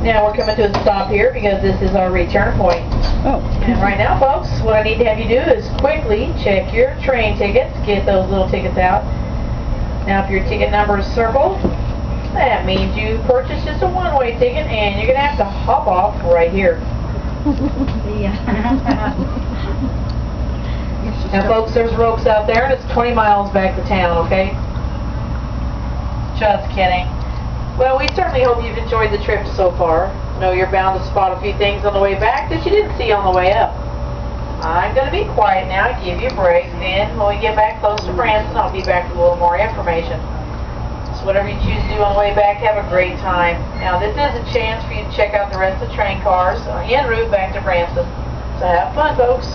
Now we're coming to a stop here because this is our return point. Oh. And right now, folks, what I need to have you do is quickly check your train tickets, get those little tickets out. Now if your ticket number is circled, that means you purchased just a one-way ticket and you're going to have to hop off right here. Now folks, there's ropes out there and it's 20 miles back to town, okay? Just kidding. Well, we certainly hope you've enjoyed the trip so far. I know you're bound to spot a few things on the way back that you didn't see on the way up. I'm going to be quiet now, give you a break, then when we get back close to Branson, I'll be back with a little more information. So whatever you choose to do on the way back, have a great time. Now this is a chance for you to check out the rest of the train cars en route back to Branson. So have fun, folks.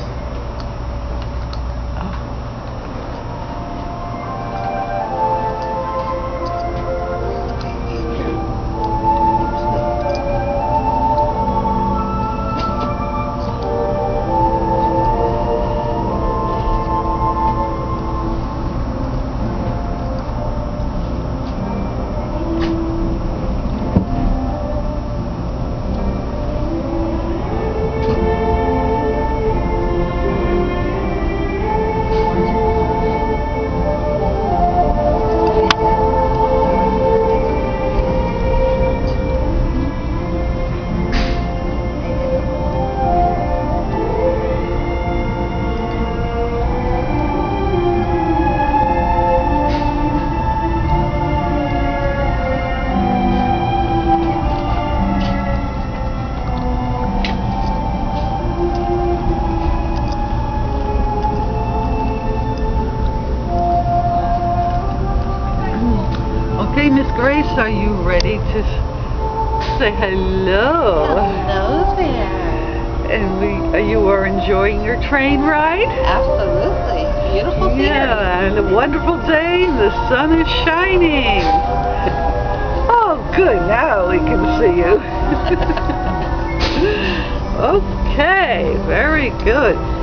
Okay, Miss Grace, are you ready to say hello? Hello there. And you are enjoying your train ride? Absolutely. Beautiful scenery. Yeah, and a wonderful day. The sun is shining. Oh, good. Now we can see you. Okay, very good.